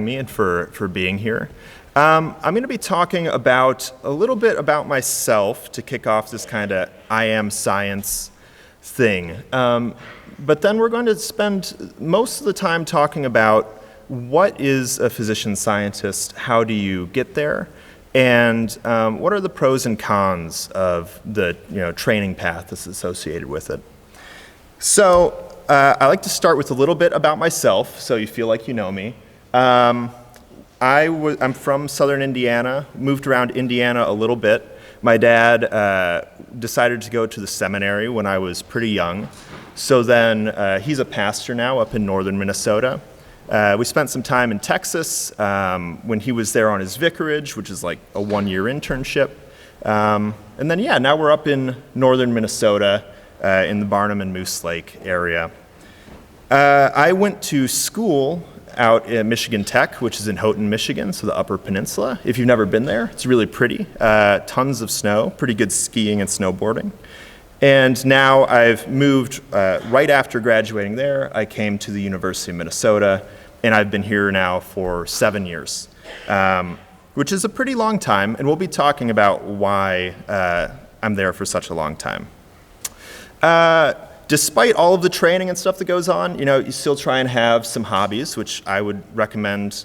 me and for being here. I'm going to be talking about a little bit about myself to kick off this kind of I am science thing. But then we're going to spend most of the time talking about what is a physician scientist, how do you get there, and what are the pros and cons of the training path that's associated with it. So I like to start with a little bit about myself so you feel like you know me. I'm from southern Indiana, moved around Indiana a little bit. My dad decided to go to the seminary when I was pretty young. So then he's a pastor now up in northern Minnesota. We spent some time in Texas when he was there on his vicarage, which is like a one-year internship. And then, now we're up in northern Minnesota in the Barnum and Moose Lake area. I went to school out at Michigan Tech, which is in Houghton, Michigan, so the Upper Peninsula. If you've never been there, it's really pretty. Tons of snow, pretty good skiing and snowboarding. And now I've moved, right after graduating there, I came to the University of Minnesota, and I've been here now for 7 years, which is a pretty long time, and we'll be talking about why I'm there for such a long time. Despite all of the training and stuff that goes on, you still try and have some hobbies, which I would recommend,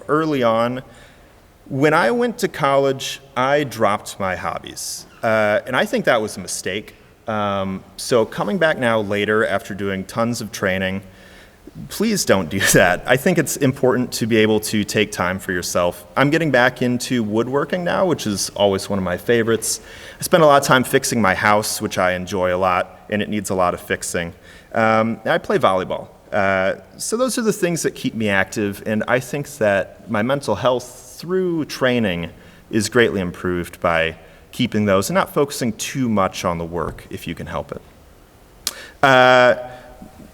early on. When I went to college, I dropped my hobbies, and I think that was a mistake. So coming back now later after doing tons of training, please don't do that. I think it's important to be able to take time for yourself. I'm getting back into woodworking now, which is always one of my favorites. I spend a lot of time fixing my house, which I enjoy a lot, and it needs a lot of fixing. I play volleyball. So those are the things that keep me active, and I think that my mental health through training is greatly improved by keeping those and not focusing too much on the work if you can help it.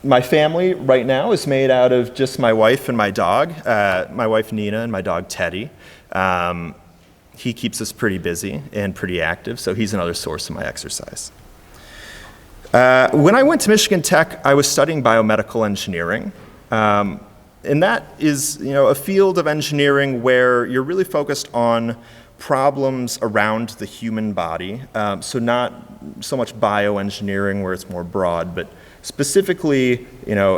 My family right now is made out of just my wife and my dog, my wife Nina and my dog Teddy. He keeps us pretty busy and pretty active, so he's another source of my exercise. When I went to Michigan Tech, I was studying biomedical engineering. And that is a field of engineering where you're really focused on problems around the human body. So not so much bioengineering where it's more broad, but specifically,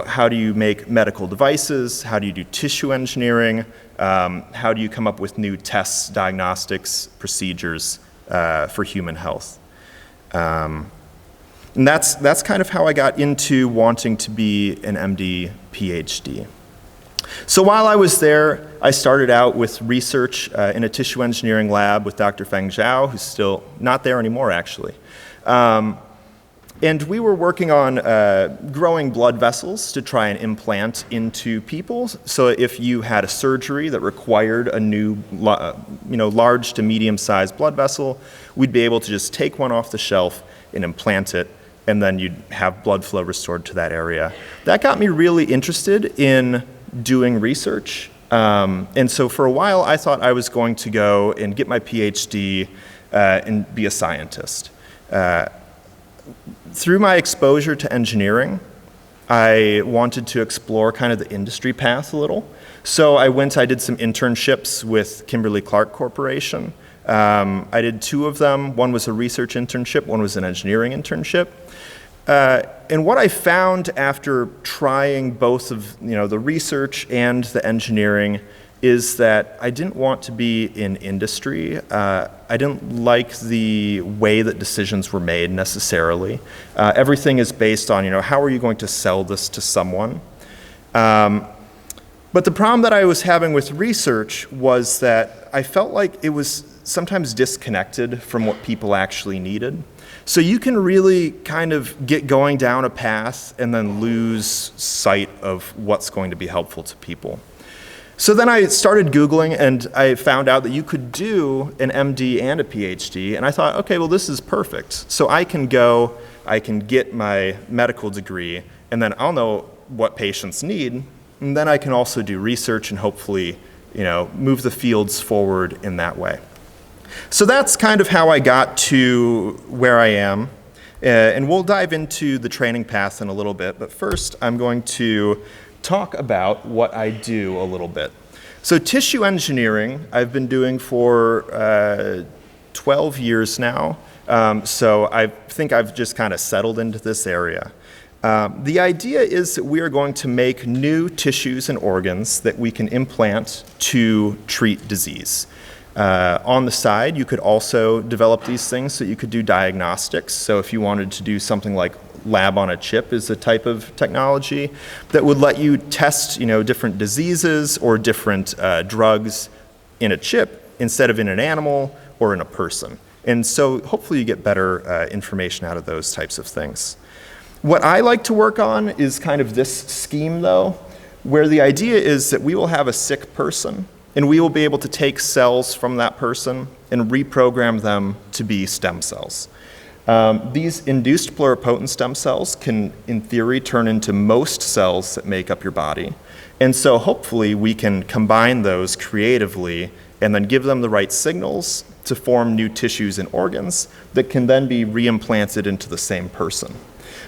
how do you make medical devices? How do you do tissue engineering? How do you come up with new tests, diagnostics, procedures for human health? And that's kind of how I got into wanting to be an MD, PhD. So while I was there, I started out with research in a tissue engineering lab with Dr. Feng Zhao, who's still not there anymore, actually. And we were working on growing blood vessels to try and implant into people. So if you had a surgery that required a new, large to medium-sized blood vessel, we'd be able to just take one off the shelf and implant it, and then you'd have blood flow restored to that area. That got me really interested in doing research. And so for a while, I thought I was going to go and get my PhD and be a scientist. Through my exposure to engineering, I wanted to explore kind of the industry path a little. So I did some internships with Kimberly-Clark Corporation. I did 2 of them. One was a research internship, one was an engineering internship. And what I found after trying both of the research and the engineering is that I didn't want to be in industry. I didn't like the way that decisions were made necessarily. Everything is based on, how are you going to sell this to someone? But the problem that I was having with research was that I felt like it was sometimes disconnected from what people actually needed. So you can really kind of get going down a path and then lose sight of what's going to be helpful to people. So then I started Googling, and I found out that you could do an MD and a PhD, and I thought, okay, well, this is perfect. So I can get my medical degree, and then I'll know what patients need, and then I can also do research and hopefully, move the fields forward in that way. So that's kind of how I got to where I am, and we'll dive into the training path in a little bit, but first I'm going to talk about what I do a little bit. So tissue engineering, I've been doing for 12 years now. So I think I've just kind of settled into this area. The idea is that we are going to make new tissues and organs that we can implant to treat disease. On the side, you could also develop these things so you could do diagnostics. So if you wanted to do something like lab on a chip is a type of technology that would let you test, different diseases or different drugs in a chip instead of in an animal or in a person. And so hopefully you get better information out of those types of things. What I like to work on is kind of this scheme, though, where the idea is that we will have a sick person and we will be able to take cells from that person and reprogram them to be stem cells. These induced pluripotent stem cells can, in theory, turn into most cells that make up your body. And so hopefully we can combine those creatively and then give them the right signals to form new tissues and organs that can then be reimplanted into the same person.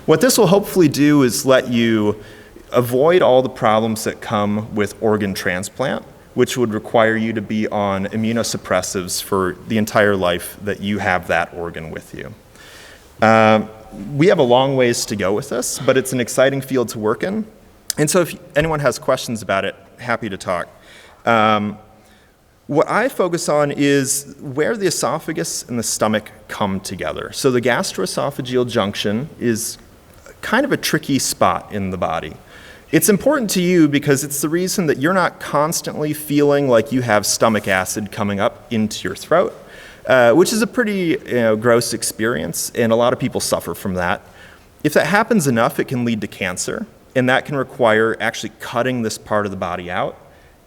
What this will hopefully do is let you avoid all the problems that come with organ transplant, which would require you to be on immunosuppressives for the entire life that you have that organ with you. We have a long ways to go with this, but it's an exciting field to work in. And so if anyone has questions about it, happy to talk. What I focus on is where the esophagus and the stomach come together. So the gastroesophageal junction is kind of a tricky spot in the body. It's important to you because it's the reason that you're not constantly feeling like you have stomach acid coming up into your throat. Which is a pretty gross experience, and a lot of people suffer from that. If that happens enough, it can lead to cancer, and that can require actually cutting this part of the body out,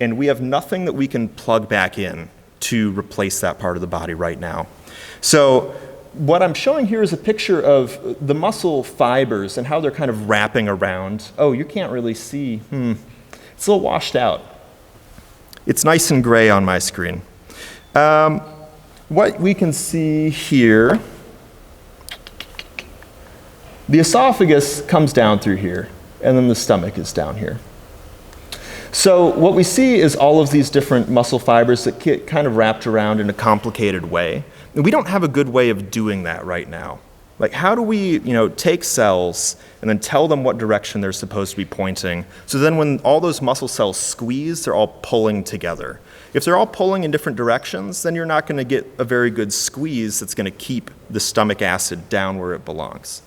and we have nothing that we can plug back in to replace that part of the body right now. So what I'm showing here is a picture of the muscle fibers and how they're kind of wrapping around. Oh, you can't really see. It's a little washed out. It's nice and gray on my screen. What we can see here, the esophagus comes down through here, and then the stomach is down here. So what we see is all of these different muscle fibers that get kind of wrapped around in a complicated way. And we don't have a good way of doing that right now. Like, how do we, take cells and then tell them what direction they're supposed to be pointing, so then when all those muscle cells squeeze, they're all pulling together. If they're all pulling in different directions, then you're not going to get a very good squeeze that's going to keep the stomach acid down where it belongs.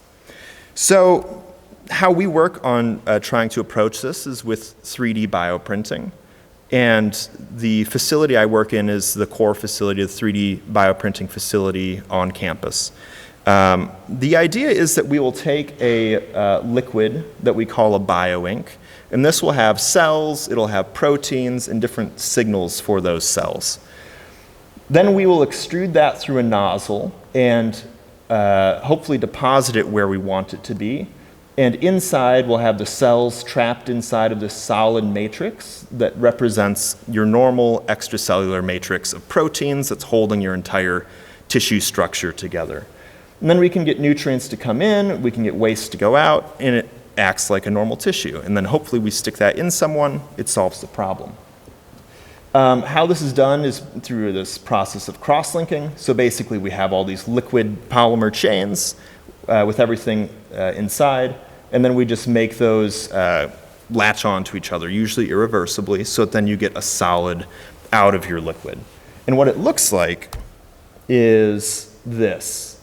So how we work on trying to approach this is with 3D bioprinting. And the facility I work in is the core facility, the 3D bioprinting facility on campus. The idea is that we will take a liquid that we call a bioink, and this will have cells, it'll have proteins, and different signals for those cells. Then we will extrude that through a nozzle and hopefully deposit it where we want it to be. And inside we'll have the cells trapped inside of this solid matrix that represents your normal extracellular matrix of proteins that's holding your entire tissue structure together. And then we can get nutrients to come in, we can get waste to go out, and it acts like a normal tissue. And then hopefully we stick that in someone, it solves the problem. How this is done is through this process of cross-linking. So basically we have all these liquid polymer chains with everything inside, and then we just make those latch onto each other, usually irreversibly, so that then you get a solid out of your liquid. And what it looks like is this.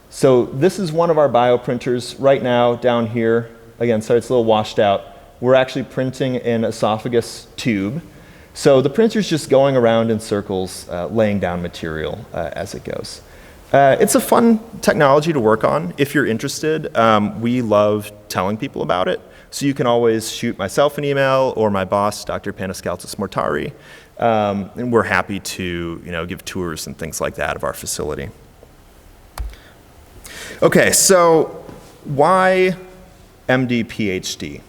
So this is one of our bioprinters right now down here. Again, sorry, it's a little washed out. We're actually printing an esophagus tube. So the printer's just going around in circles, laying down material as it goes. It's a fun technology to work on if you're interested. We love telling people about it. So you can always shoot myself an email or my boss, Dr. Panaskaltis Mortari, and we're happy to give tours and things like that of our facility. Okay, so why MD, PhD?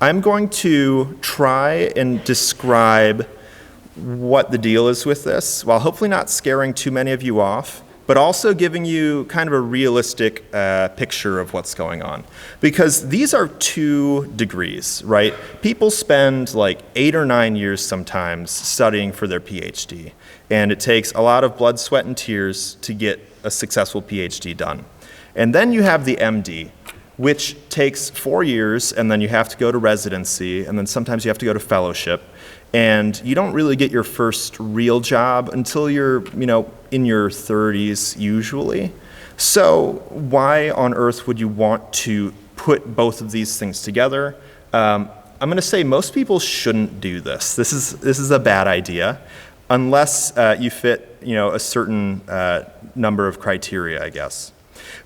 I'm going to try and describe what the deal is with this, while hopefully not scaring too many of you off, but also giving you kind of a realistic picture of what's going on. Because these are 2 degrees, right? People spend like 8 or 9 years sometimes studying for their PhD, and it takes a lot of blood, sweat, and tears to get a successful PhD done. And then you have the MD, which takes 4 years, and then you have to go to residency, and then sometimes you have to go to fellowship. And you don't really get your first real job until you're, in your 30s usually. So why on earth would you want to put both of these things together? I'm going to say most people shouldn't do this. This is a bad idea, unless you fit, a certain number of criteria, I guess.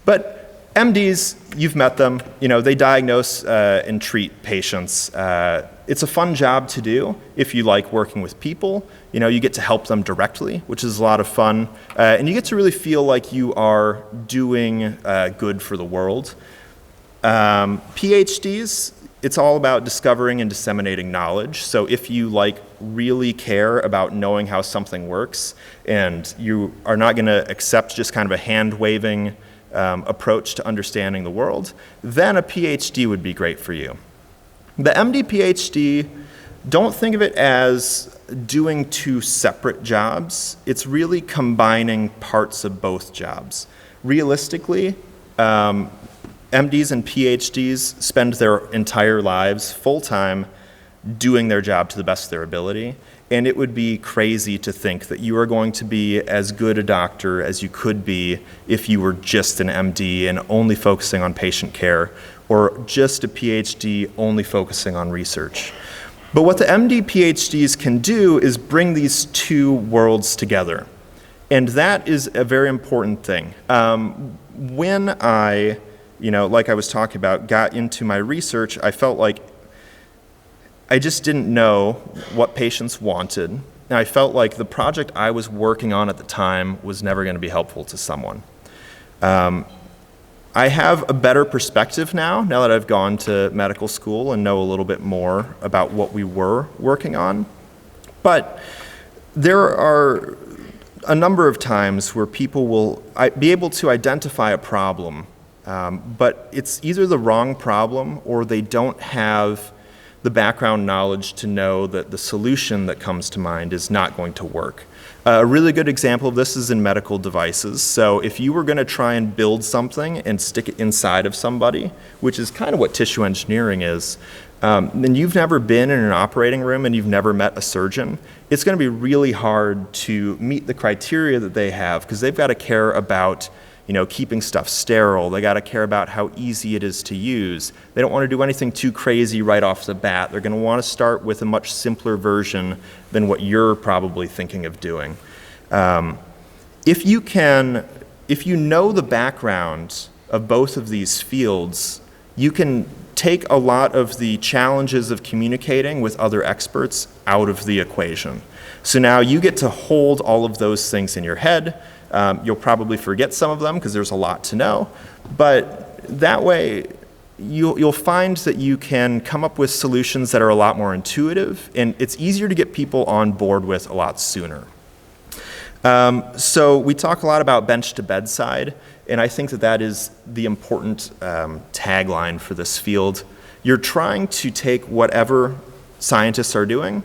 But MDs, you've met them. They diagnose and treat patients. It's a fun job to do if you like working with people. You get to help them directly, which is a lot of fun. And you get to really feel like you are doing good for the world. PhDs, it's all about discovering and disseminating knowledge. So if you really care about knowing how something works, and you are not going to accept just kind of a hand-waving approach to understanding the world, then a PhD would be great for you. The MD PhD, don't think of it as doing 2 separate jobs. It's really combining parts of both jobs. Realistically, MDs and PhDs spend their entire lives full-time doing their job to the best of their ability. And it would be crazy to think that you are going to be as good a doctor as you could be if you were just an MD and only focusing on patient care, or just a PhD only focusing on research. But what the MD PhDs can do is bring these 2 worlds together. And that is a very important thing. When I, like I was talking about, got into my research, I felt like I just didn't know what patients wanted. And I felt like the project I was working on at the time was never going to be helpful to someone. I have a better perspective now that I've gone to medical school and know a little bit more about what we were working on. But there are a number of times where people will be able to identify a problem, but it's either the wrong problem or they don't have the background knowledge to know that the solution that comes to mind is not going to work. A really good example of this is in medical devices. So if you were going to try and build something and stick it inside of somebody, which is kind of what tissue engineering is, and you've never been in an operating room and you've never met a surgeon, it's going to be really hard to meet the criteria that they have, because they've got to care about keeping stuff sterile. They got to care about how easy it is to use. They don't want to do anything too crazy right off the bat. They're going to want to start with a much simpler version than what you're probably thinking of doing. If you know the background of both of these fields, you can take a lot of the challenges of communicating with other experts out of the equation. So now you get to hold all of those things in your head. You'll probably forget some of them because there's a lot to know, but that way you'll find that you can come up with solutions that are a lot more intuitive, and it's easier to get people on board with a lot sooner. So we talk a lot about bench to bedside, and I think that is the important tagline for this field. You're trying to take whatever scientists are doing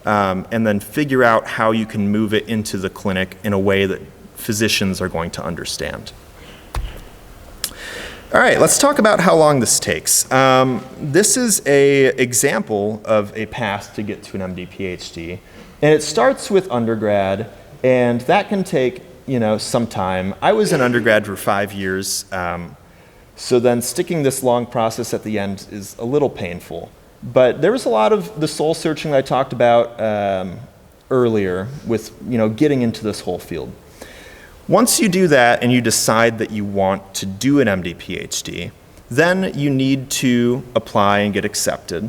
and then figure out how you can move it into the clinic in a way that physicians are going to understand. All right, let's talk about how long this takes. This is an example of a path to get to an MD PhD, and it starts with undergrad, and that can take some time. I was an undergrad for 5 years, so then sticking this long process at the end is a little painful. But there was a lot of the soul searching I talked about earlier with getting into this whole field. Once you do that and you decide that you want to do an MD PhD, then you need to apply and get accepted.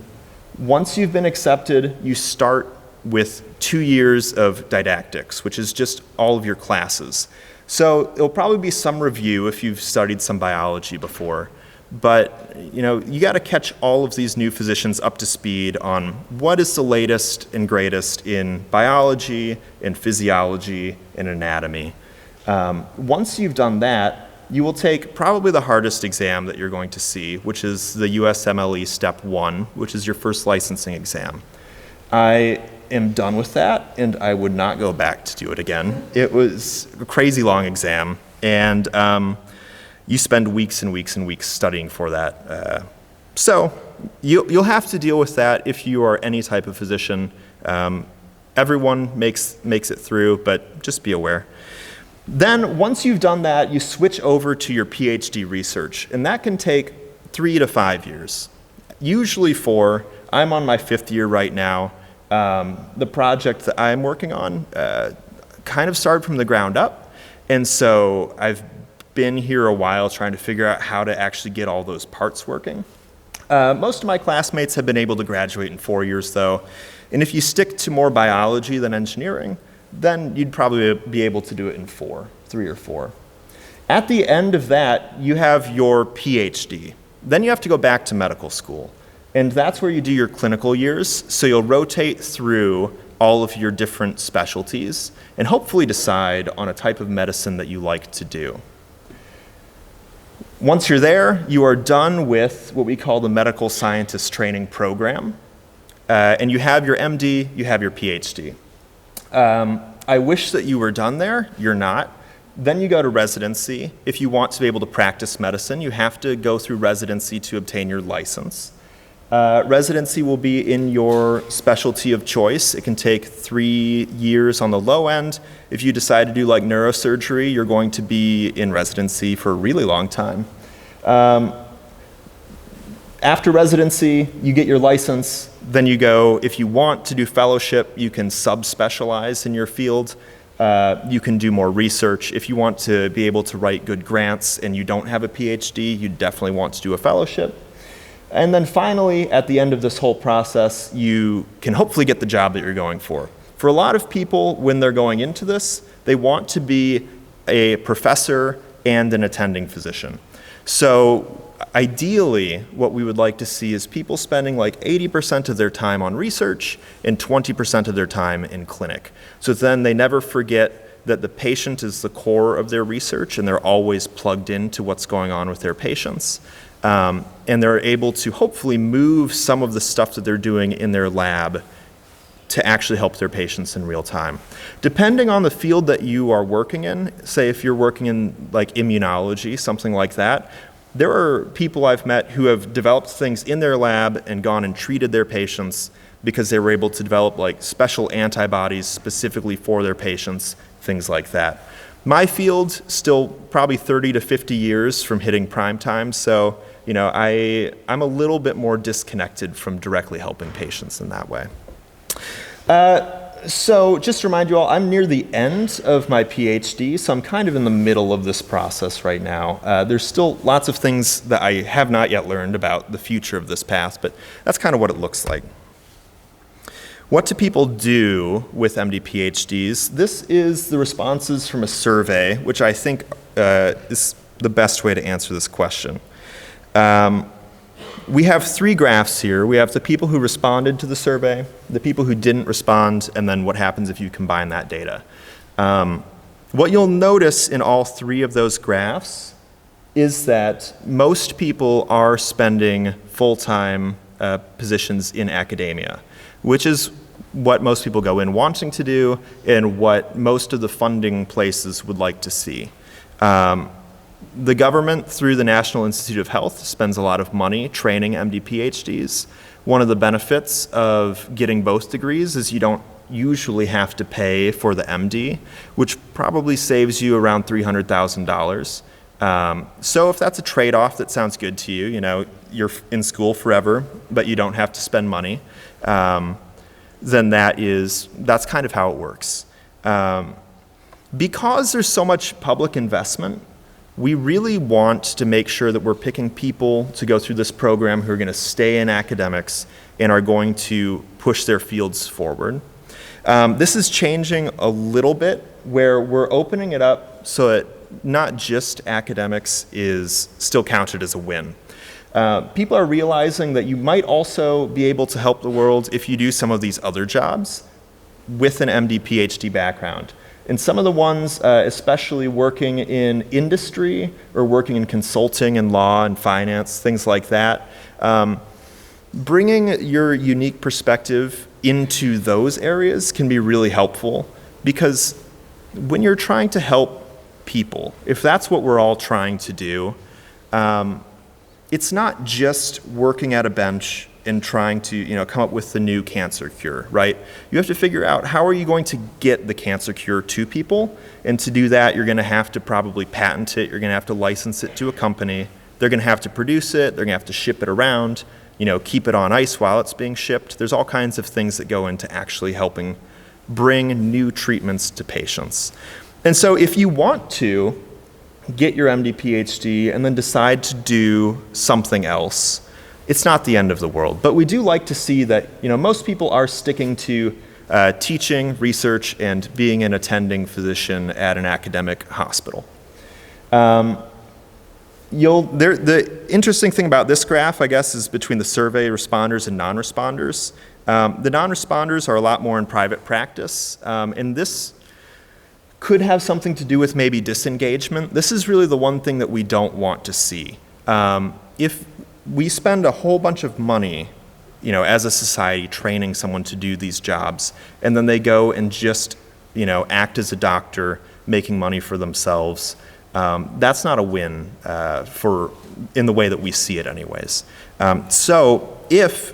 Once you've been accepted, you start with 2 years of didactics, which is just all of your classes. So it'll probably be some review if you've studied some biology before, but you got to catch all of these new physicians up to speed on what is the latest and greatest in biology, in physiology, in anatomy. Once you've done that, you will take probably the hardest exam that you're going to see, which is the USMLE Step 1, which is your first licensing exam. I am done with that, and I would not go back to do it again. It was a crazy long exam, and you spend weeks and weeks and weeks studying for that. So you'll have to deal with that if you are any type of physician. Everyone makes it through, but just be aware. Then, once you've done that, you switch over to your PhD research, and that can take 3 to 5 years. Usually 4. I'm on my 5th year right now. The project that I'm working on kind of started from the ground up, and so I've been here a while trying to figure out how to actually get all those parts working. Most of my classmates have been able to graduate in 4 years, though, and if you stick to more biology than engineering, then you'd probably be able to do it in 3 or 4. At the end of that, you have your PhD. Then you have to go back to medical school. And that's where you do your clinical years. So you'll rotate through all of your different specialties and hopefully decide on a type of medicine that you like to do. Once you're there, you are done with what we call the medical scientist training program. And you have your MD, you have your PhD. I wish that you were done there. You're not. Then you go to residency. If you want to be able to practice medicine, you have to go through residency to obtain your license. Residency will be in your specialty of choice. It can take 3 years on the low end. If you decide to do like neurosurgery, you're going to be in residency for a really long time. After residency, you get your license. Then you go, if you want to do fellowship, you can subspecialize in your field. You can do more research. If you want to be able to write good grants and you don't have a PhD, you definitely want to do a fellowship. And then finally, at the end of this whole process, you can hopefully get the job that you're going for. For a lot of people, when they're going into this, they want to be a professor and an attending physician. So ideally, what we would like to see is people spending like 80% of their time on research and 20% of their time in clinic. So then they never forget that the patient is the core of their research and they're always plugged into what's going on with their patients. And they're able to hopefully move some of the stuff that they're doing in their lab to actually help their patients in real time. Depending on the field that you are working in, say if you're working in like immunology, something like that, there are people I've met who have developed things in their lab and gone and treated their patients because they were able to develop like special antibodies specifically for their patients, things like that. My field, still probably 30 to 50 years from hitting prime time, so I'm a little bit more disconnected from directly helping patients in that way. So just to remind you all, I'm near the end of my PhD, so I'm kind of in the middle of this process right now. There's still lots of things that I have not yet learned about the future of this path, but that's kind of what it looks like. What do people do with MD PhDs? This is the responses from a survey, which I think is the best way to answer this question. We have 3 graphs here. We have the people who responded to the survey, the people who didn't respond, and then what happens if you combine that data. What you'll notice in all 3 of those graphs is that most people are spending full-time positions in academia, which is what most people go in wanting to do and what most of the funding places would like to see. The government, through the National Institute of Health, spends a lot of money training MD PhDs. One of the benefits of getting both degrees is you don't usually have to pay for the MD, which probably saves you around $300,000. So if that's a trade-off that sounds good to you, you're in school forever, but you don't have to spend money, then that's kind of how it works. Because there's so much public investment, we really want to make sure that we're picking people to go through this program who are going to stay in academics and are going to push their fields forward. This is changing a little bit where we're opening it up so that not just academics is still counted as a win. People are realizing that you might also be able to help the world if you do some of these other jobs with an MD PhD background. And some of the ones, especially working in industry or working in consulting and law and finance, things like that, bringing your unique perspective into those areas can be really helpful, because when you're trying to help people, if that's what we're all trying to do, it's not just working at a bench and trying to come up with the new cancer cure, right? You have to figure out how are you going to get the cancer cure to people, and to do that you're going to have to probably patent it, you're going to have to license it to a company, they're going to have to produce it, they're going to have to ship it around, keep it on ice while it's being shipped. There's all kinds of things that go into actually helping bring new treatments to patients. And so if you want to get your MD, PhD, and then decide to do something else, it's not the end of the world. But we do like to see that most people are sticking to teaching, research, and being an attending physician at an academic hospital. The interesting thing about this graph, I guess, is between the survey responders and non-responders. The non-responders are a lot more in private practice, and this could have something to do with maybe disengagement. This is really the one thing that we don't want to see. If we spend a whole bunch of money, as a society training someone to do these jobs, and then they go and just, act as a doctor, making money for themselves, that's not a win in the way that we see it anyways. So if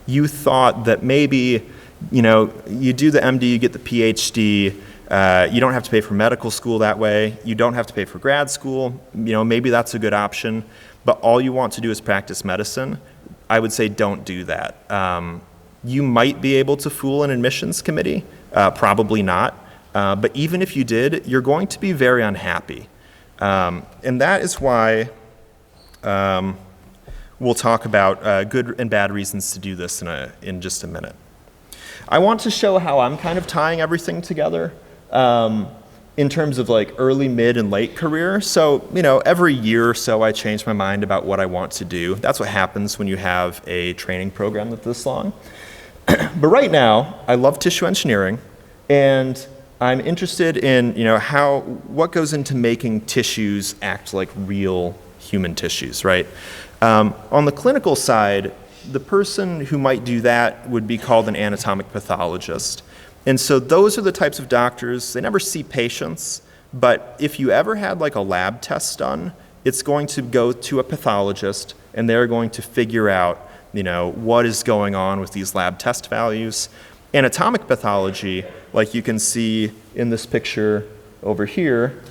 you thought that maybe, you do the MD, you get the PhD, you don't have to pay for medical school that way, you don't have to pay for grad school, maybe that's a good option, but all you want to do is practice medicine, I would say don't do that. You might be able to fool an admissions committee, probably not, but even if you did, you're going to be very unhappy. And that is why we'll talk about good and bad reasons to do this in just a minute. I want to show how I'm kind of tying everything together in terms of like early, mid, and late career. So, every year or so I change my mind about what I want to do. That's what happens when you have a training program that's this long. But right now, I love tissue engineering, and I'm interested in, what goes into making tissues act like real human tissues, right? On the clinical side, the person who might do that would be called an anatomic pathologist. And so those are the types of doctors, they never see patients, but if you ever had like a lab test done, it's going to go to a pathologist, and they're going to figure out, what is going on with these lab test values. Anatomic pathology, like you can see in this picture over here,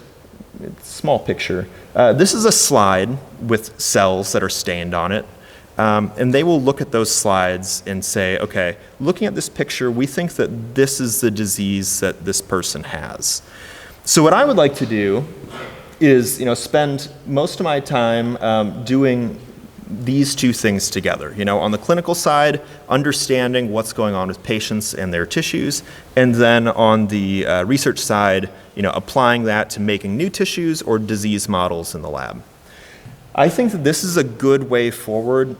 it's a small picture. This is a slide with cells that are stained on it. And they will look at those slides and say, okay, looking at this picture, we think that this is the disease that this person has. So what I would like to do is, spend most of my time doing these two things together. On the clinical side, understanding what's going on with patients and their tissues, and then on the research side, applying that to making new tissues or disease models in the lab. I think that this is a good way forward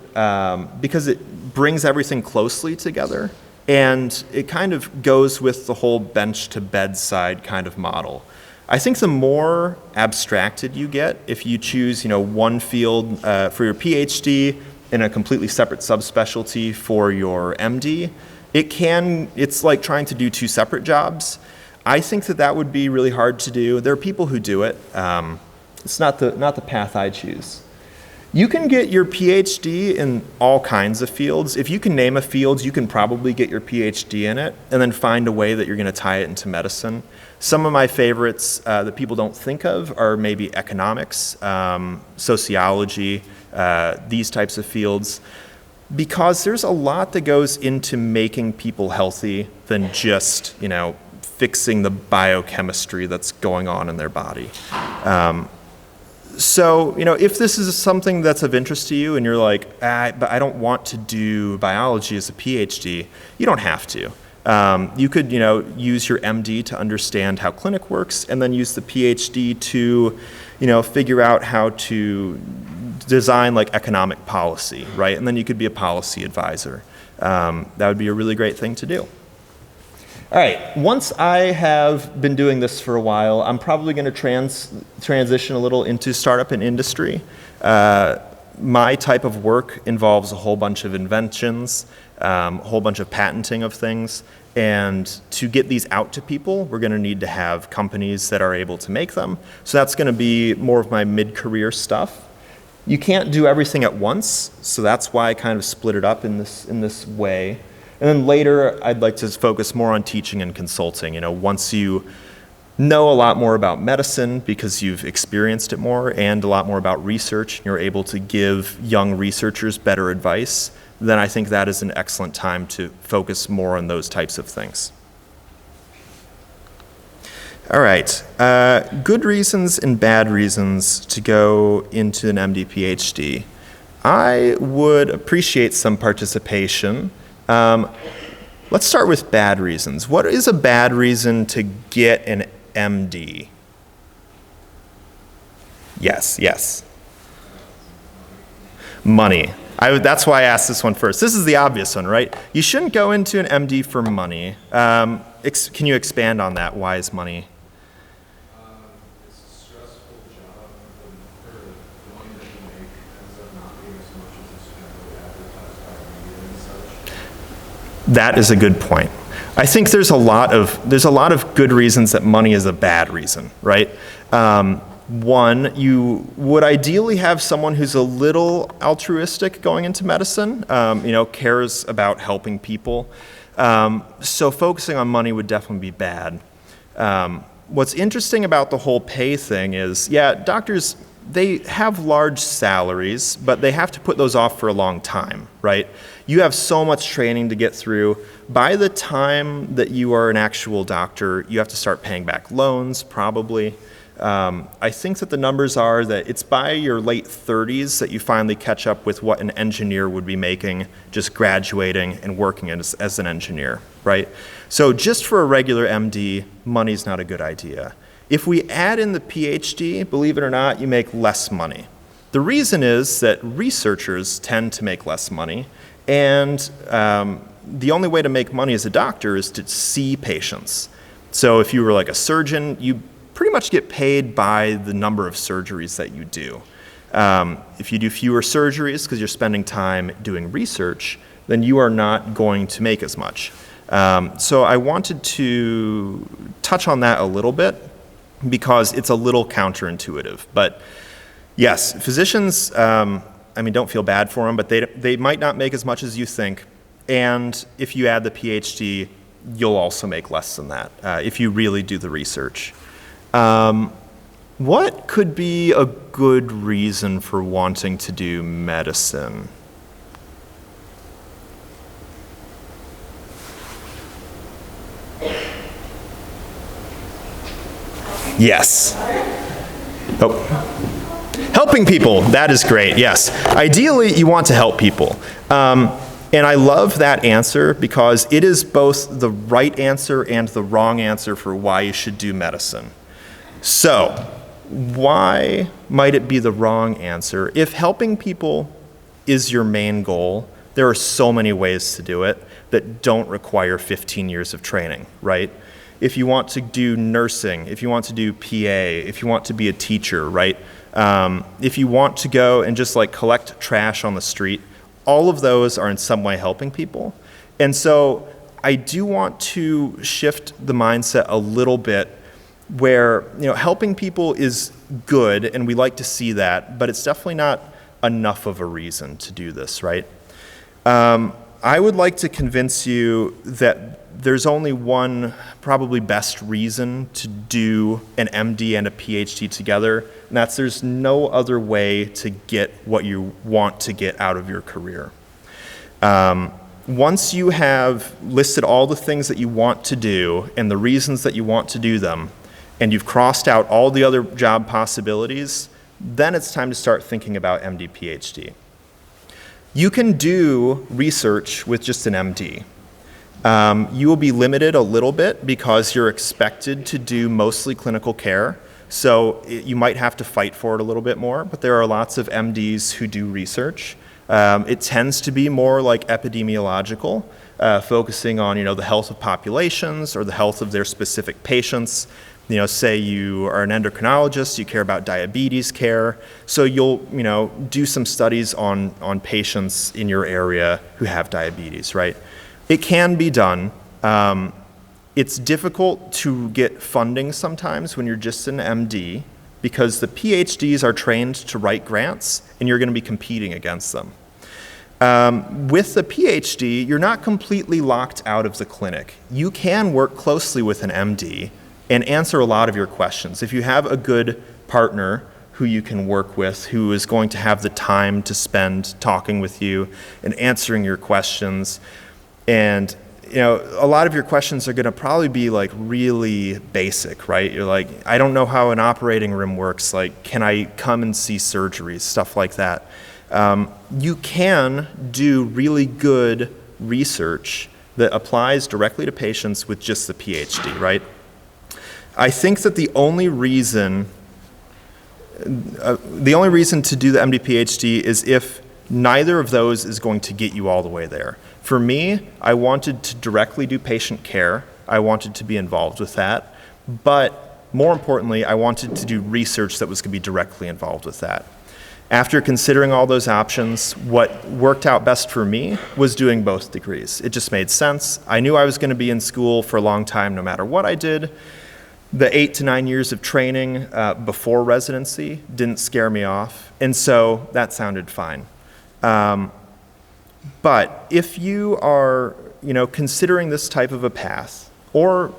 because it brings everything closely together, and it kind of goes with the whole bench to bedside kind of model. I think the more abstracted you get, if you choose one field for your PhD and a completely separate subspecialty for your MD, it's like trying to do two separate jobs. I think that would be really hard to do. There are people who do it. It's not the path I choose. You can get your PhD in all kinds of fields. If you can name a field, you can probably get your PhD in it and then find a way that you're going to tie it into medicine. Some of my favorites that people don't think of are maybe economics, sociology, these types of fields, because there's a lot that goes into making people healthy than just, fixing the biochemistry that's going on in their body. So, if this is something that's of interest to you and you're like, but I don't want to do biology as a PhD, you don't have to. You could, use your MD to understand how clinic works, and then use the PhD to, figure out how to design like economic policy, right? And then you could be a policy advisor. That would be a really great thing to do. All right, once I have been doing this for a while, I'm probably going to transition a little into startup and industry. My type of work involves a whole bunch of inventions, a whole bunch of patenting of things, and to get these out to people, we're going to need to have companies that are able to make them. So that's going to be more of my mid-career stuff. You can't do everything at once, so that's why I kind of split it up in this way. And then later, I'd like to focus more on teaching and consulting. You know, once you know a lot more about medicine because you've experienced it more and a lot more about research, you're able to give young researchers better advice, then I think that is an excellent time to focus more on those types of things. All right, good reasons and bad reasons to go into an MD PhD. I would appreciate some participation. Let's start with bad reasons. What is a bad reason to get an MD? Yes. Money. That's why I asked this one first. This is the obvious one, right? You shouldn't go into an MD for money. Can you expand on that? Why is money? It's a stressful job, and the money that you make ends up not being as much as it's generally advertised by the media and such. That is a good point. I think there's a lot of good reasons that money is a bad reason, right? One, you would ideally have someone who's a little altruistic going into medicine, cares about helping people. So focusing on money would definitely be bad. What's interesting about the whole pay thing is, doctors, they have large salaries, but they have to put those off for a long time, right? You have so much training to get through. By the time that you are an actual doctor, you have to start paying back loans, probably. I think that the numbers are that it's by your late 30s that you finally catch up with what an engineer would be making just graduating and working as an engineer, right? So just for a regular MD, money's not a good idea. If we add in the PhD, believe it or not, you make less money. The reason is that researchers tend to make less money, and the only way to make money as a doctor is to see patients. So if you were like a surgeon, you pretty much get paid by the number of surgeries that you do. If you do fewer surgeries because you're spending time doing research, then you are not going to make as much. So I wanted to touch on that a little bit because it's a little counterintuitive. But yes, physicians, don't feel bad for them, but they might not make as much as you think. And if you add the PhD, you'll also make less than that if you really do the research. What could be a good reason for wanting to do medicine? Yes. Oh. Helping people, that is great, yes. Ideally, you want to help people. And I love that answer because it is both the right answer and the wrong answer for why you should do medicine. So, why might it be the wrong answer? If helping people is your main goal, there are so many ways to do it that don't require 15 years of training, right? If you want to do nursing, if you want to do PA, if you want to be a teacher, right? If you want to go and just like collect trash on the street, all of those are in some way helping people. And so I do want to shift the mindset a little bit where, helping people is good and we like to see that, but it's definitely not enough of a reason to do this, right? I would like to convince you that there's only one probably best reason to do an MD and a PhD together, and that's there's no other way to get what you want to get out of your career. Once you have listed all the things that you want to do and the reasons that you want to do them, and you've crossed out all the other job possibilities, then it's time to start thinking about MD, PhD. You can do research with just an MD. You will be limited a little bit because you're expected to do mostly clinical care, so you might have to fight for it a little bit more, but there are lots of MDs who do research. It tends to be more like epidemiological, focusing on, the health of populations or the health of their specific patients. Say you are an endocrinologist, you care about diabetes care, so you'll, do some studies on patients in your area who have diabetes, right? It can be done. It's difficult to get funding sometimes when you're just an MD because the PhDs are trained to write grants and you're going to be competing against them. With the PhD, you're not completely locked out of the clinic. You can work closely with an MD and answer a lot of your questions. If you have a good partner who you can work with, who is going to have the time to spend talking with you and answering your questions, and a lot of your questions are going to probably be like really basic, right? You're like, I don't know how an operating room works. Like, can I come and see surgeries, stuff like that. You can do really good research that applies directly to patients with just the PhD, right? I think that the only reason to do the MD PhD is if neither of those is going to get you all the way there. For me, I wanted to directly do patient care. I wanted to be involved with that. But more importantly, I wanted to do research that was going to be directly involved with that. After considering all those options, what worked out best for me was doing both degrees. It just made sense. I knew I was going to be in school for a long time no matter what I did. The 8 to 9 years of training before residency didn't scare me off, and so that sounded fine. But if you are, considering this type of a path, or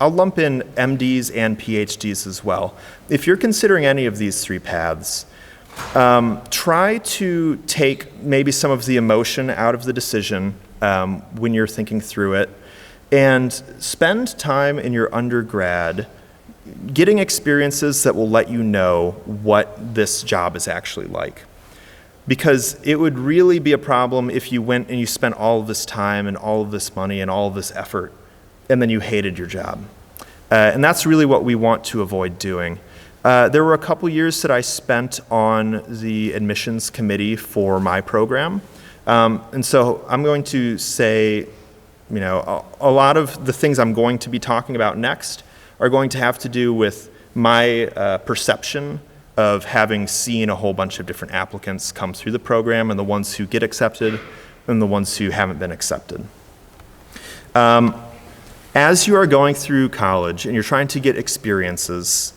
I'll lump in MDs and PhDs as well. If you're considering any of these three paths, try to take maybe some of the emotion out of the decision when you're thinking through it, and spend time in your undergrad getting experiences that will let you know what this job is actually like. Because it would really be a problem if you went and you spent all of this time and all of this money and all of this effort, and then you hated your job. And that's really what we want to avoid doing. There were a couple years that I spent on the admissions committee for my program. And so I'm going to say, a lot of the things I'm going to be talking about next are going to have to do with my perception of having seen a whole bunch of different applicants come through the program and the ones who get accepted and the ones who haven't been accepted. As you are going through college and you're trying to get experiences,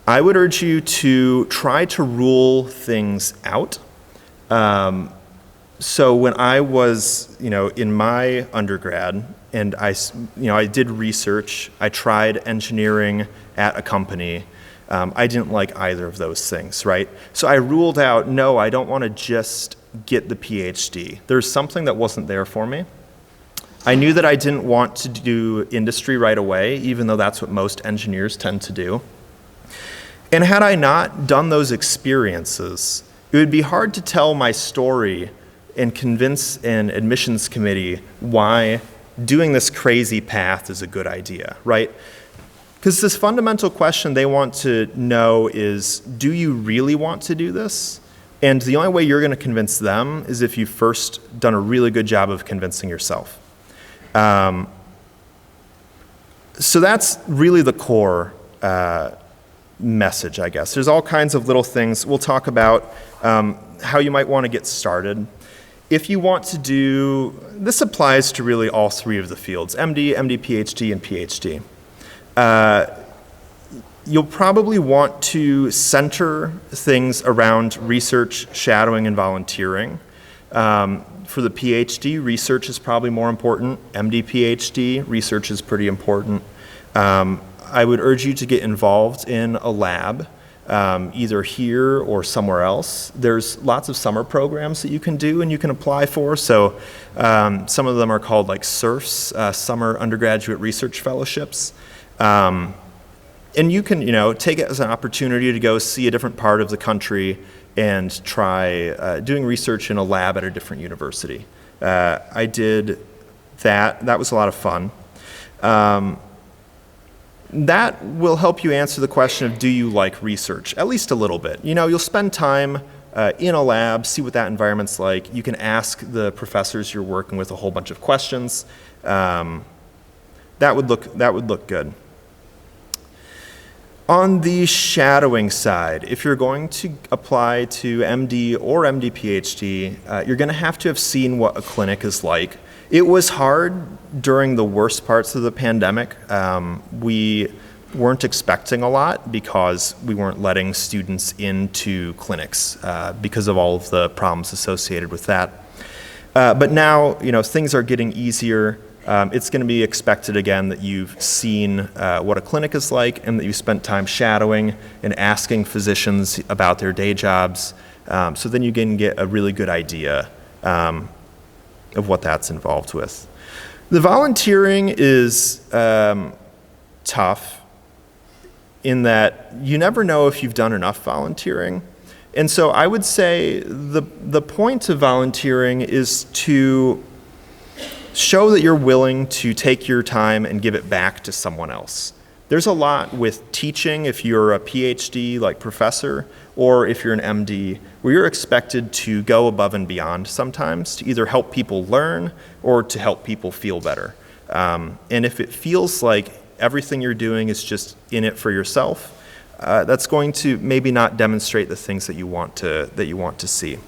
I would urge you to try to rule things out. So when I was, in my undergrad and I did research, I tried engineering at a company. I didn't like either of those things, right? So I ruled out, no, I don't want to just get the PhD. There's something that wasn't there for me. I knew that I didn't want to do industry right away, even though that's what most engineers tend to do. And had I not done those experiences, it would be hard to tell my story and convince an admissions committee why doing this crazy path is a good idea, right? Because this fundamental question they want to know is, do you really want to do this? And the only way you're going to convince them is if you've first done a really good job of convincing yourself. So that's really the core message, I guess. There's all kinds of little things. We'll talk about how you might want to get started. If you want to do, this applies to really all three of the fields, MD, MD, PhD, and PhD. You'll probably want to center things around research, shadowing, and volunteering. For the PhD, research is probably more important. MD, PhD, research is pretty important. I would urge you to get involved in a lab, either here or somewhere else. There's lots of summer programs that you can do and you can apply for. So some of them are called like SURFs, Summer Undergraduate Research Fellowships. And you can, take it as an opportunity to go see a different part of the country and try doing research in a lab at a different university. I did that. That was a lot of fun. That will help you answer the question of, do you like research? At least a little bit. You'll spend time in a lab, see what that environment's like. You can ask the professors you're working with a whole bunch of questions. That would look good. On the shadowing side, if you're going to apply to MD or MD PhD, you're going to have seen what a clinic is like. It was hard during the worst parts of the pandemic. We weren't expecting a lot because we weren't letting students into clinics because of all of the problems associated with that. But now, things are getting easier. It's going to be expected again that you've seen what a clinic is like and that you spent time shadowing and asking physicians about their day jobs. So then you can get a really good idea of what that's involved with. The volunteering is tough in that you never know if you've done enough volunteering. And so I would say the point of volunteering is to show that you're willing to take your time and give it back to someone else. There's a lot with teaching if you're a PhD like professor or if you're an MD where you're expected to go above and beyond sometimes to either help people learn or to help people feel better. And if it feels like everything you're doing is just in it for yourself, that's going to maybe not demonstrate the things that you want to see.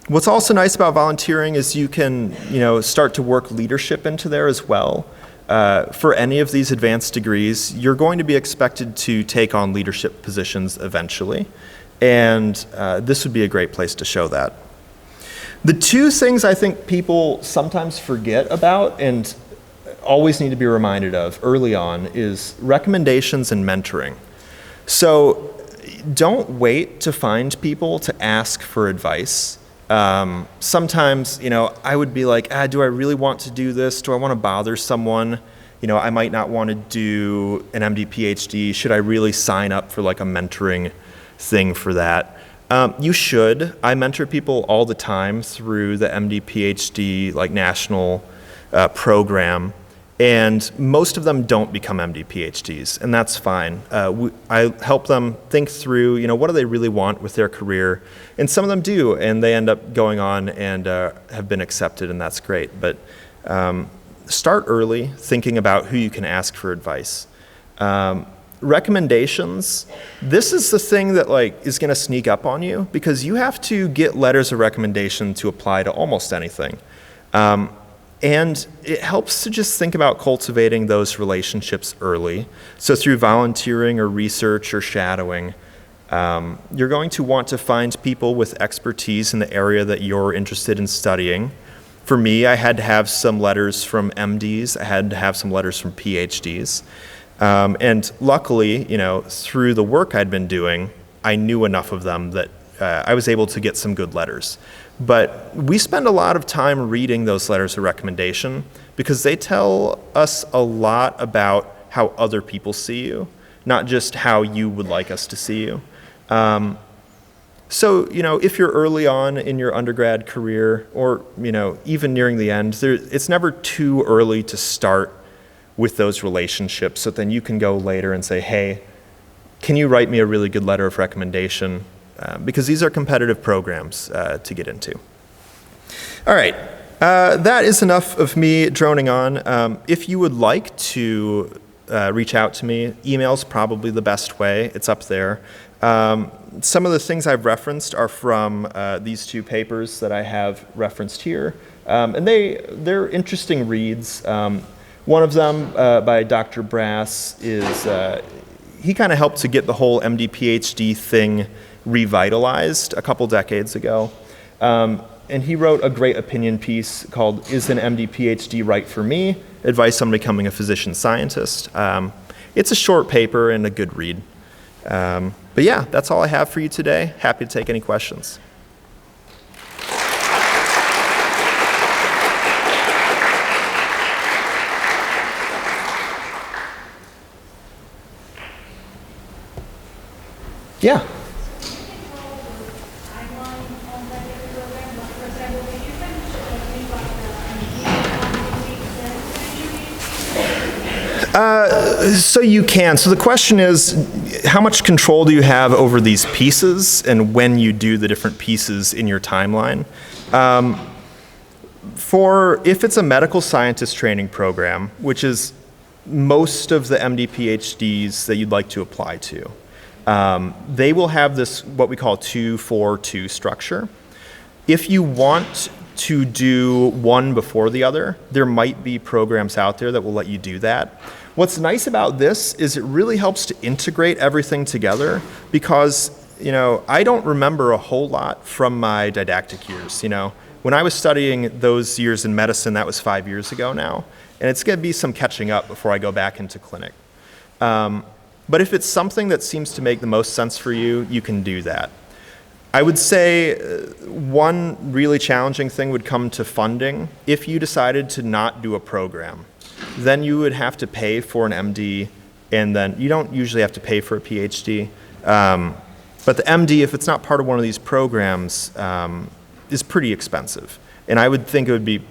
What's also nice about volunteering is you can, start to work leadership into there as well. For any of these advanced degrees, you're going to be expected to take on leadership positions eventually, and this would be a great place to show that. The two things I think people sometimes forget about and always need to be reminded of early on is recommendations and mentoring. So don't wait to find people to ask for advice. Sometimes, I would be like, do I really want to do this? Do I want to bother someone? I might not want to do an MD PhD. Should I really sign up for like a mentoring thing for that? You should. I mentor people all the time through the MD PhD like national program. And most of them don't become MD PhDs, and that's fine. I help them think through, what do they really want with their career? And some of them do, and they end up going on and have been accepted, and that's great. But start early, thinking about who you can ask for advice. Recommendations, this is the thing that is going to sneak up on you, because you have to get letters of recommendation to apply to almost anything. And it helps to just think about cultivating those relationships early. So through volunteering or research or shadowing, you're going to want to find people with expertise in the area that you're interested in studying. For me, I had to have some letters from MDs. I had to have some letters from PhDs. And luckily, through the work I'd been doing, I knew enough of them that I was able to get some good letters. But we spend a lot of time reading those letters of recommendation because they tell us a lot about how other people see you, not just how you would like us to see you. So, if you're early on in your undergrad career or, even nearing the end, it's never too early to start with those relationships. So then you can go later and say, hey, can you write me a really good letter of recommendation? Because these are competitive programs to get into. All right, that is enough of me droning on. If you would like to reach out to me, email's probably the best way. It's up there. Some of the things I've referenced are from these two papers that I have referenced here. And they're interesting reads. One of them by Dr. Brass is, he kind of helped to get the whole MD PhD thing revitalized a couple decades ago. And he wrote a great opinion piece called Is an MD PhD Right for Me? Advice on Becoming a Physician Scientist. It's a short paper and a good read. But yeah, that's all I have for you today. Happy to take any questions. Yeah. So you can. So the question is, how much control do you have over these pieces and when you do the different pieces in your timeline? If it's a medical scientist training program, which is most of the MD PhDs that you'd like to apply to, they will have this, what we call 2-4-2 structure. If you want to do one before the other, there might be programs out there that will let you do that. What's nice about this is it really helps to integrate everything together because, I don't remember a whole lot from my didactic years, When I was studying those years in medicine, that was 5 years ago now, and it's going to be some catching up before I go back into clinic. But if it's something that seems to make the most sense for you, you can do that. I would say one really challenging thing would come to funding. If you decided to not do a program, then you would have to pay for an MD, and then you don't usually have to pay for a PhD. But the MD, if it's not part of one of these programs, is pretty expensive. And I would think it would be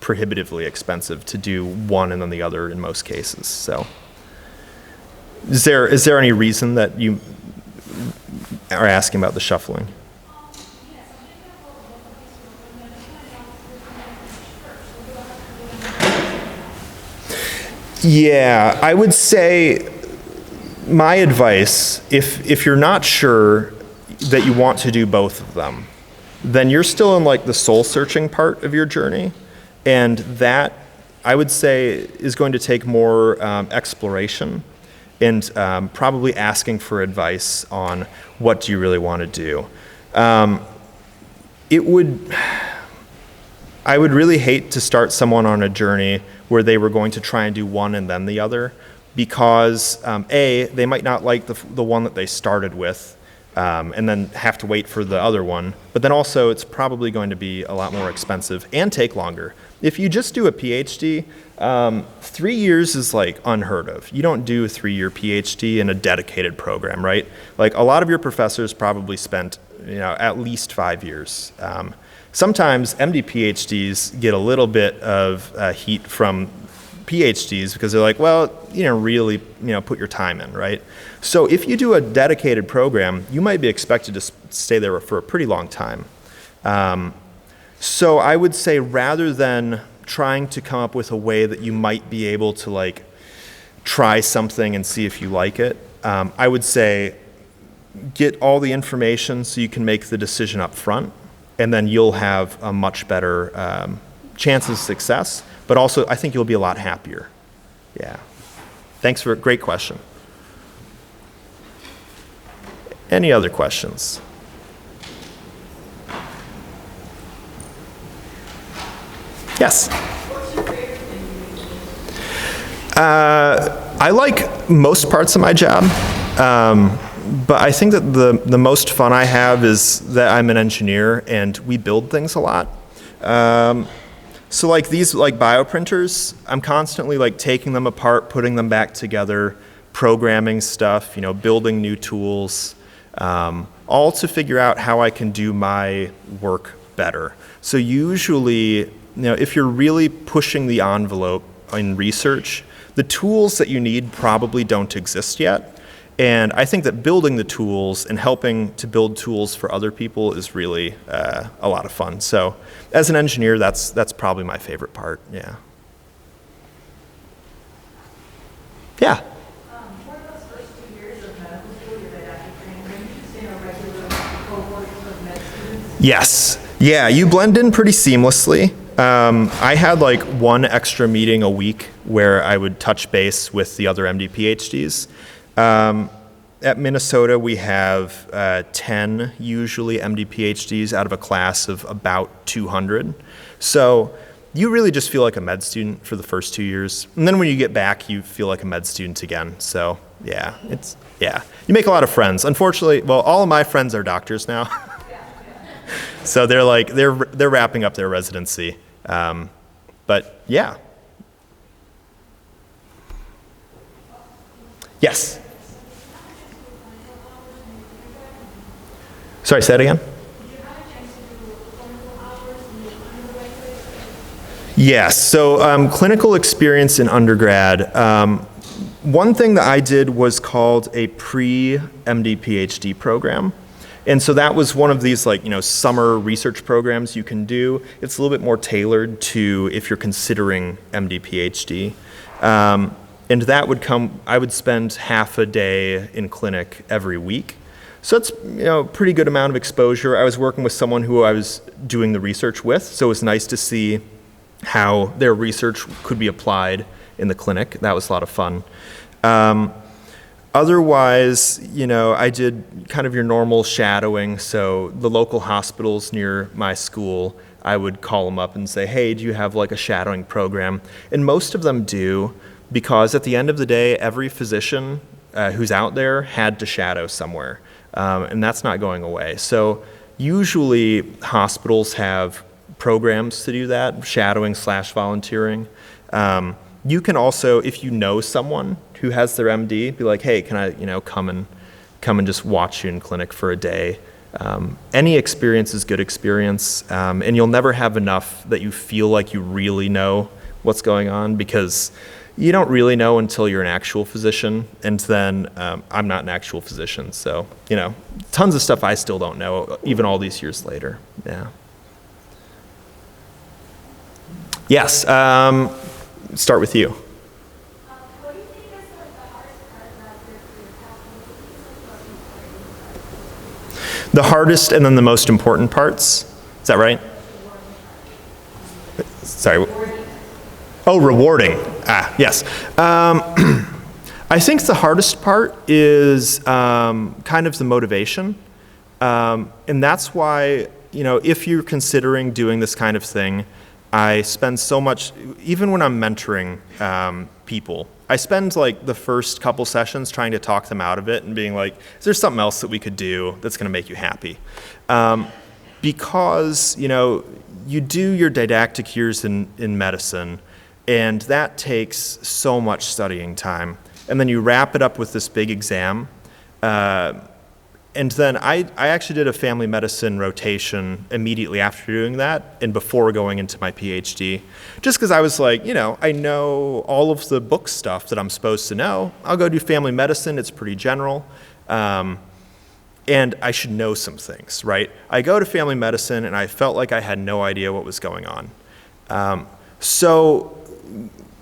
prohibitively expensive to do one and then the other in most cases. So is there any reason that you are asking about the shuffling? Yeah, I would say my advice, if you're not sure that you want to do both of them, then you're still in like the soul searching part of your journey, and that I would say is going to take more exploration and probably asking for advice on what do you really want to do. I would really hate to start someone on a journey where they were going to try and do one and then the other, because they might not like the one that they started with, and then have to wait for the other one. But then also it's probably going to be a lot more expensive and take longer. If you just do a PhD, 3 years is like unheard of. You don't do a 3-year PhD in a dedicated program, right? Like a lot of your professors probably spent at least 5 years. Sometimes MD PhDs get a little bit of heat from PhDs because they're like, well, really, put your time in, right? So if you do a dedicated program, you might be expected to stay there for a pretty long time. So I would say rather than trying to come up with a way that you might be able to like try something and see if you like it, I would say get all the information so you can make the decision up front, and then you'll have a much better chance of success, but also I think you'll be a lot happier. Yeah. Thanks for a great question. Any other questions? Yes? What's your favorite thing you do? I like most parts of my job, but I think that the most fun I have is that I'm an engineer and we build things a lot. So like these like bioprinters, I'm constantly like taking them apart, putting them back together, programming stuff, building new tools, all to figure out how I can do my work better. So usually, if you're really pushing the envelope in research, the tools that you need probably don't exist yet. And I think that building the tools and helping to build tools for other people is really a lot of fun. So as an engineer, that's probably my favorite part, yeah. Yeah? What about those first 2 years of medical school, your didactic training? Are you just in a regular cohort of med students? Yes. Yeah, you blend in pretty seamlessly. I had like one extra meeting a week where I would touch base with the other MD PhDs. At Minnesota, we have 10 usually MD PhDs out of a class of about 200. So you really just feel like a med student for the first 2 years. And then when you get back, you feel like a med student again. So yeah, you make a lot of friends. Unfortunately, well, all of my friends are doctors now. So they're wrapping up their residency. But yeah. Yes. Sorry, say it again. Yes, so clinical experience in undergrad. One thing that I did was called a pre-MD PhD program. And so that was one of these summer research programs you can do. It's a little bit more tailored to if you're considering MD PhD. And that would come, I would spend half a day in clinic every week. So it's a pretty good amount of exposure. I was working with someone who I was doing the research with, so it was nice to see how their research could be applied in the clinic. That was a lot of fun. Otherwise, I did kind of your normal shadowing. So the local hospitals near my school, I would call them up and say, hey, do you have a shadowing program? And most of them do, because at the end of the day, every physician who's out there had to shadow somewhere. And that's not going away. So usually hospitals have programs to do that, shadowing / volunteering. You can also, if you know someone who has their MD, be like, hey, can I come and just watch you in clinic for a day? Any experience is good experience, and you'll never have enough that you feel like you really know what's going on, because you don't really know until you're an actual physician, and then I'm not an actual physician, so tons of stuff I still don't know, even all these years later. Yeah. Yes. Start with you. What do you think is the hardest part about your path? The hardest and then the most important parts. Is that right? Sorry. Oh, rewarding. Yes. I think the hardest part is kind of the motivation. And that's why, if you're considering doing this kind of thing, I spend so much, even when I'm mentoring people, I spend the first couple sessions trying to talk them out of it and being like, is there something else that we could do that's going to make you happy? Because, you do your didactic years in medicine, and that takes so much studying time. And then you wrap it up with this big exam. And then I actually did a family medicine rotation immediately after doing that and before going into my PhD, just because I was like, I know all of the book stuff that I'm supposed to know. I'll go do family medicine. It's pretty general. And I should know some things, right? I go to family medicine, and I felt like I had no idea what was going on. So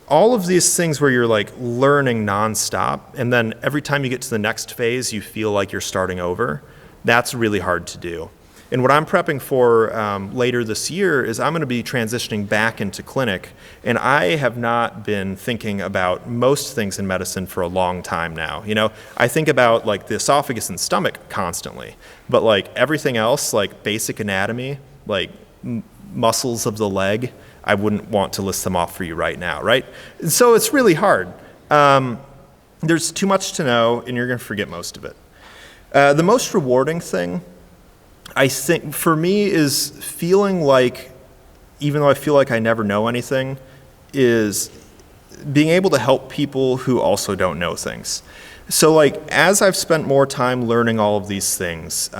all of these things where you're learning nonstop, and then every time you get to the next phase, you feel like you're starting over, that's really hard to do. And what I'm prepping for later this year is I'm going to be transitioning back into clinic, and I have not been thinking about most things in medicine for a long time now. I think about the esophagus and stomach constantly, but everything else, basic anatomy, muscles of the leg, I wouldn't want to list them off for you right now, right? So it's really hard. There's too much to know, and you're going to forget most of it. The most rewarding thing, I think, for me, is feeling like, even though I feel like I never know anything, is being able to help people who also don't know things. So as I've spent more time learning all of these things,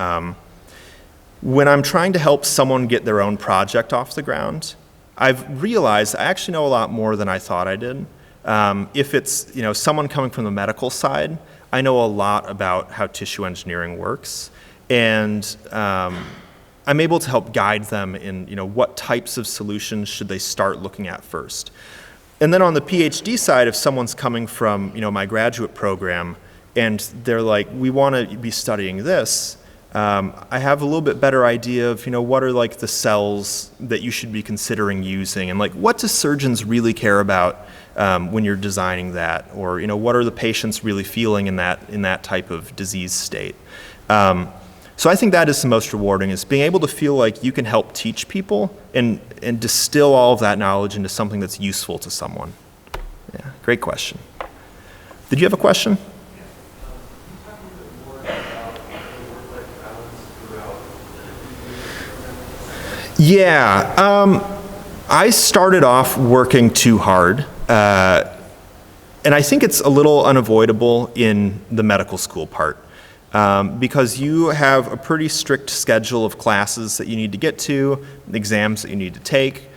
when I'm trying to help someone get their own project off the ground, I've realized I actually know a lot more than I thought I did. If it's someone coming from the medical side, I know a lot about how tissue engineering works, and I'm able to help guide them in what types of solutions should they start looking at first. And then on the PhD side, if someone's coming from my graduate program and they're like, we want to be studying this, I have a little bit better idea of what are the cells that you should be considering using, and what do surgeons really care about when you're designing that, or what are the patients really feeling in that type of disease state. So I think that is the most rewarding, is being able to feel like you can help teach people and distill all of that knowledge into something that's useful to someone. Yeah, great question. Did you have a question? Yeah, I started off working too hard, and I think it's a little unavoidable in the medical school part, because you have a pretty strict schedule of classes that you need to get to, exams that you need to take,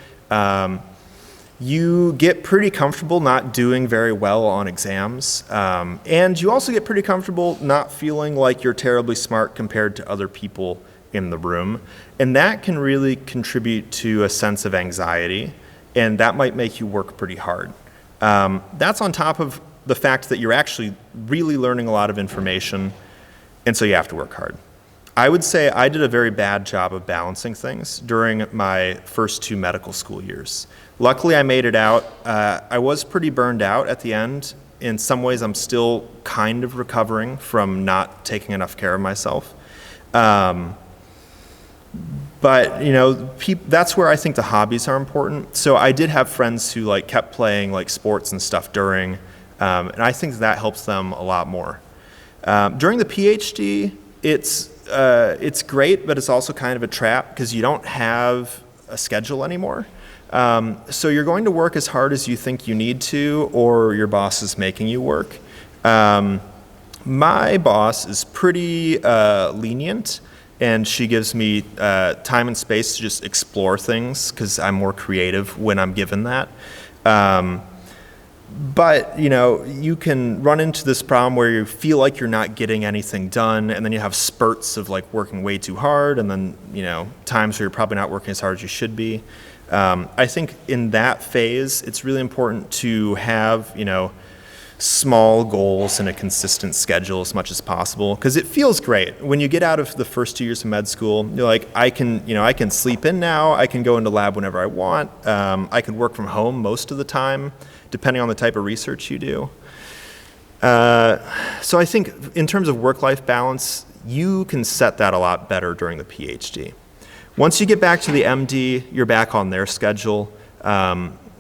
You get pretty comfortable not doing very well on exams, and you also get pretty comfortable not feeling like you're terribly smart compared to other people in the room, and that can really contribute to a sense of anxiety, and that might make you work pretty hard. That's on top of the fact that you're actually really learning a lot of information, and so you have to work hard. I would say I did a very bad job of balancing things during my first 2 medical school years. Luckily, I made it out. I was pretty burned out at the end. In some ways, I'm still kind of recovering from not taking enough care of myself. But that's where I think the hobbies are important. So I did have friends who kept playing sports and stuff during, and I think that helps them a lot more. During the PhD, it's great, but it's also kind of a trap because you don't have a schedule anymore. So you're going to work as hard as you think you need to, or your boss is making you work. My boss is pretty lenient, and she gives me time and space to just explore things because I'm more creative when I'm given that. But you can run into this problem where you feel like you're not getting anything done, and then you have spurts of working way too hard, and then times where you're probably not working as hard as you should be. I think in that phase, it's really important to have small goals and a consistent schedule as much as possible, because it feels great when you get out of the first 2 years of med school. You're like, I can sleep in now. I can go into lab whenever I want. I can work from home most of the time, depending on the type of research you do. So I think in terms of work-life balance, you can set that a lot better during the PhD. Once you get back to the MD, you're back on their schedule.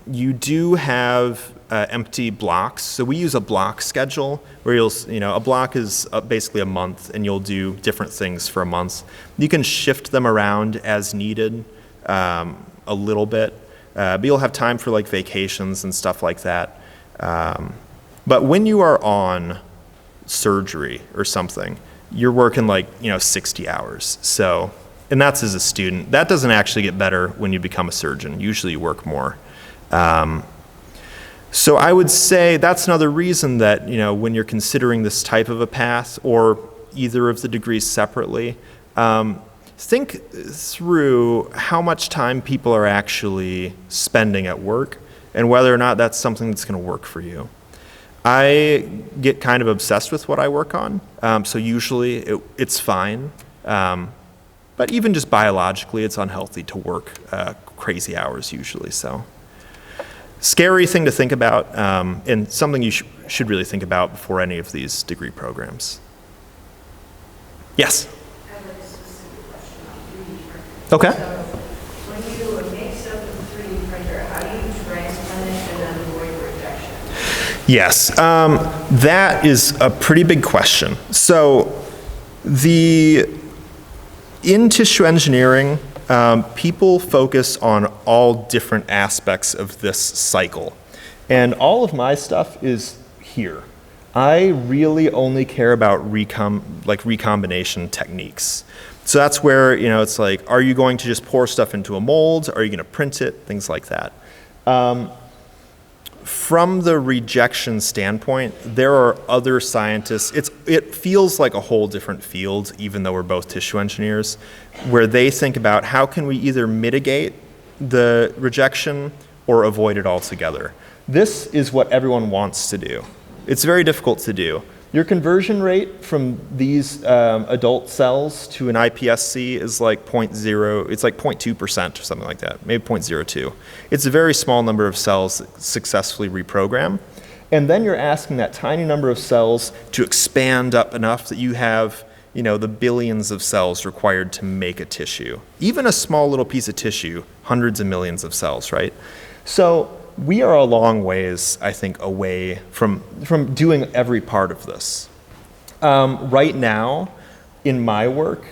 You do have empty blocks. So we use a block schedule where a block is basically a month, and you'll do different things for a month. You can shift them around as needed a little bit. But you'll have time for vacations and stuff like that. But when you are on surgery or something, you're working 60 hours. So, and that's as a student. That doesn't actually get better when you become a surgeon. Usually you work more. So I would say that's another reason that when you're considering this type of a path or either of the degrees separately, think through how much time people are actually spending at work and whether or not that's something that's going to work for you. I get kind of obsessed with what I work on, so usually it's fine. But even just biologically, it's unhealthy to work crazy hours usually. So, scary thing to think about, and something you should really think about before any of these degree programs. Yes? I have a specific question on 3D printing. Okay. So when you make stuff with a 3D printer, how do you transplant it and then avoid rejection? Yes, that is a pretty big question. So in tissue engineering, people focus on all different aspects of this cycle. And all of my stuff is here. I really only care about recombination techniques. So that's where, it's are you going to just pour stuff into a mold? Are you going to print it? Things like that. From the rejection standpoint, there are other scientists. It feels like a whole different field, even though we're both tissue engineers, where they think about how can we either mitigate the rejection or avoid it altogether. This is what everyone wants to do. It's very difficult to do. Your conversion rate from these adult cells to an iPSC is it's 0.2% or something like that, maybe 0.02. It's a very small number of cells that successfully reprogram. And then you're asking that tiny number of cells to expand up enough that you have the billions of cells required to make a tissue. Even a small little piece of tissue, hundreds of millions of cells, right? So we are a long ways, I think, away from doing every part of this. Right now, in my work,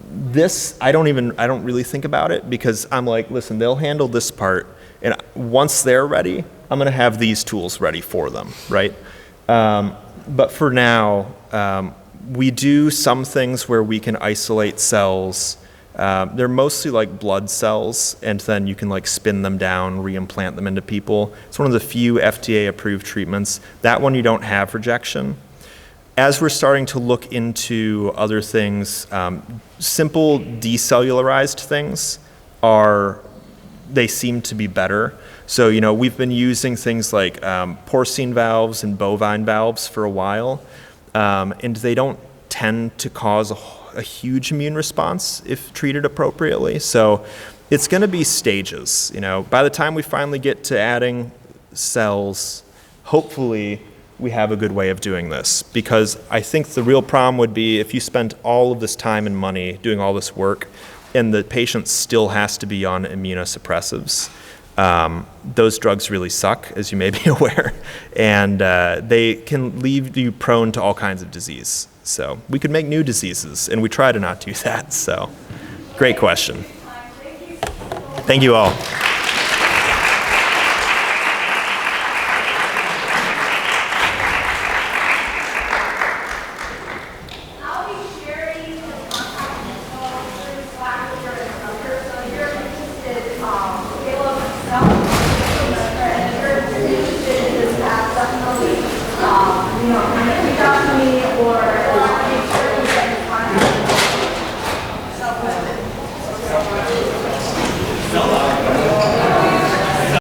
this, I don't really think about it because I'm listen, they'll handle this part, and once they're ready, I'm gonna have these tools ready for them, right? But for now, we do some things where we can isolate cells They're mostly like blood cells, and then you can like spin them down, reimplant them into people. It's one of the few FDA-approved treatments. That one you don't have rejection. As we're starting to look into other things, simple decellularized things they seem to be better. So, we've been using things like porcine valves and bovine valves for a while, and they don't tend to cause a huge immune response if treated appropriately. So it's going to be stages. By the time we finally get to adding cells, hopefully we have a good way of doing this, because I think the real problem would be if you spent all of this time and money doing all this work and the patient still has to be on immunosuppressives. Those drugs really suck, as you may be aware, and they can leave you prone to all kinds of disease. So we could make new diseases, and we try to not do that. So great question. Thank you all. I'll be sharing the contact info through Slack with your instructor, so if you're interested, Caleb himself, and you're interested in this path, definitely, reach out to me or